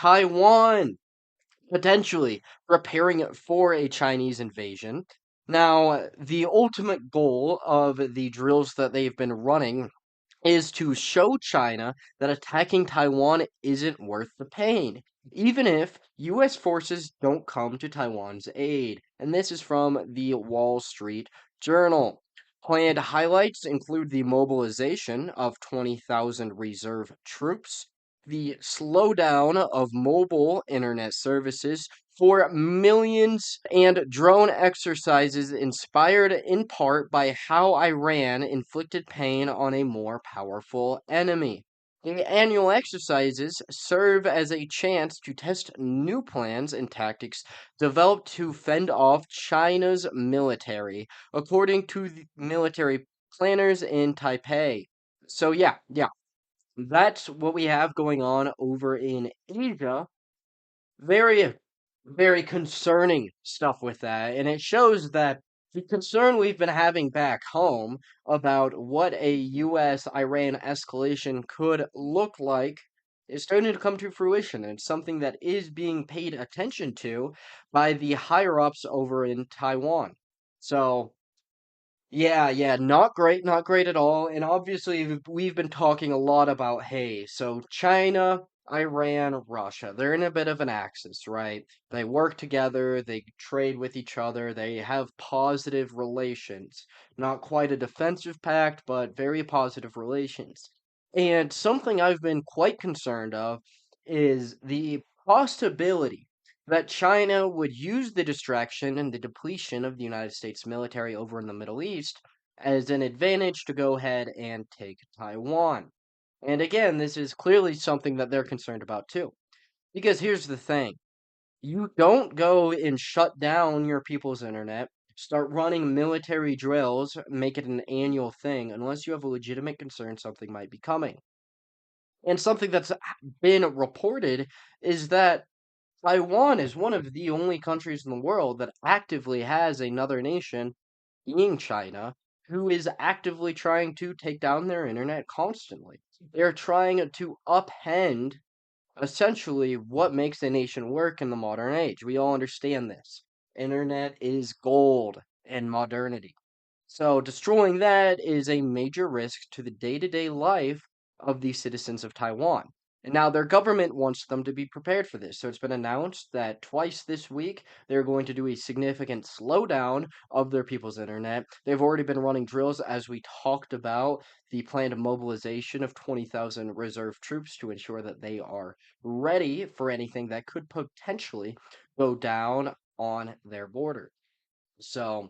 Taiwan potentially preparing for a Chinese invasion. Now, the ultimate goal of the drills that they've been running is to show China that attacking Taiwan isn't worth the pain, even if US forces don't come to Taiwan's aid. And this is from the Wall Street Journal. Planned highlights include the mobilization of 20,000 reserve troops, the slowdown of mobile internet services for millions, and drone exercises inspired in part by how Iran inflicted pain on a more powerful enemy. The annual exercises serve as a chance to test new plans and tactics developed to fend off China's military, according to the military planners in Taipei. So, yeah, that's what we have going on over in Asia. Very, very concerning stuff with that. And it shows that the concern we've been having back home about what a US Iran escalation could look like is starting to come to fruition. And it's something that is being paid attention to by the higher ups over in Taiwan. So, yeah, not great at all. And obviously, we've been talking a lot about, hey, so China, Iran, Russia, they're in a bit of an axis, right? They work together, they trade with each other, they have positive relations. Not quite a defensive pact, but very positive relations. And something I've been quite concerned of is the possibility that China would use the distraction and the depletion of the United States military over in the Middle East as an advantage to go ahead and take Taiwan. And again, this is clearly something that they're concerned about too. Because here's the thing, you don't go and shut down your people's internet, start running military drills, make it an annual thing, unless you have a legitimate concern something might be coming. And something that's been reported is that Taiwan is one of the only countries in the world that actively has another nation, being China, who is actively trying to take down their internet constantly. They're trying to upend essentially what makes a nation work in the modern age. We all understand this. Internet is gold in modernity. So destroying that is a major risk to the day-to-day life of the citizens of Taiwan. And now their government wants them to be prepared for this. So it's been announced that twice this week they're going to do a significant slowdown of their people's internet. They've already been running drills, as we talked about, the planned mobilization of 20,000 reserve troops to ensure that they are ready for anything that could potentially go down on their border. So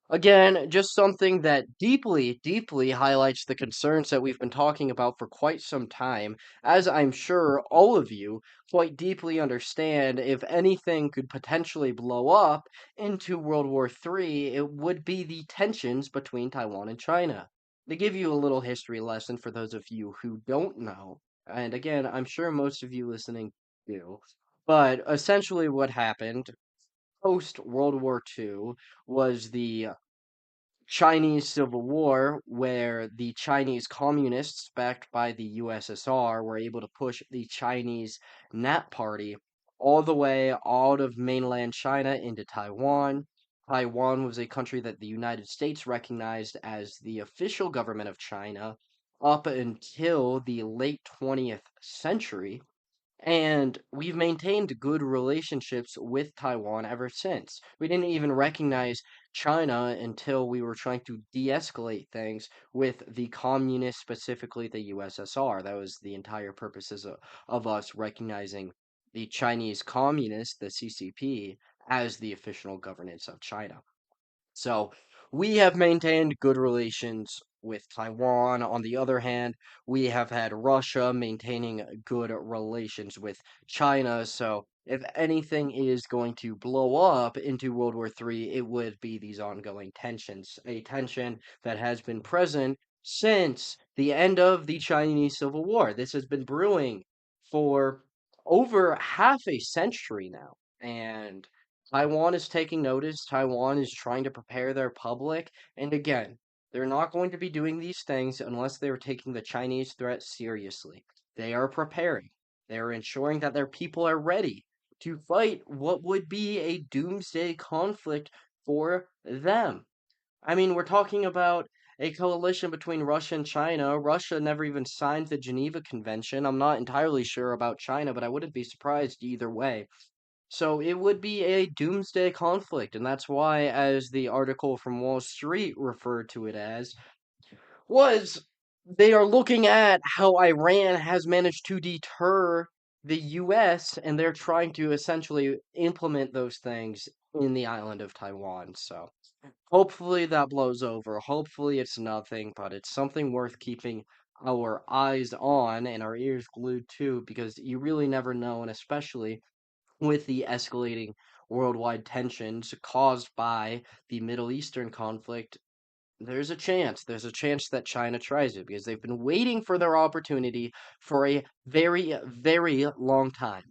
again, just something that deeply highlights the concerns that we've been talking about for quite some time, as I'm sure all of you quite deeply understand. If anything could potentially blow up into World War III, it would be the tensions between Taiwan and China. To give you a little history lesson for those of you who don't know, and again, I'm sure most of you listening do, but essentially what happened post World War II was the Chinese Civil War, where the Chinese communists, backed by the USSR, were able to push the Chinese Nat Party all the way out of mainland China into Taiwan. Taiwan was a country that the United States recognized as the official government of China up until the late 20th century. And we've maintained good relationships with Taiwan ever since. We didn't even recognize China until we were trying to de escalate things with the communists, specifically the USSR. That was the entire purposes of us recognizing the Chinese Communists, the CCP, as the official governance of China. So we have maintained good relations with Taiwan. On the other hand, we have had Russia maintaining good relations with China. So if anything is going to blow up into World War III, it would be these ongoing tensions, a tension that has been present since the end of the Chinese Civil War. This has been brewing for over half a century now. And Taiwan is taking notice. Taiwan is trying to prepare their public. And again, they're not going to be doing these things unless they're taking the Chinese threat seriously. They are preparing. They're ensuring that their people are ready to fight what would be a doomsday conflict for them. I mean, we're talking about a coalition between Russia and China. Russia never even signed the Geneva Convention. I'm not entirely sure about China, but I wouldn't be surprised either way. So it would be a doomsday conflict, and that's why, as the article from Wall Street referred to it as, was they are looking at how Iran has managed to deter the US, and they're trying to essentially implement those things in the island of Taiwan. So hopefully that blows over. Hopefully it's nothing, but it's something worth keeping our eyes on and our ears glued to, because you really never know, and especially with the escalating worldwide tensions caused by the Middle Eastern conflict, there's a chance that China tries it, because they've been waiting for their opportunity for a very, very long time.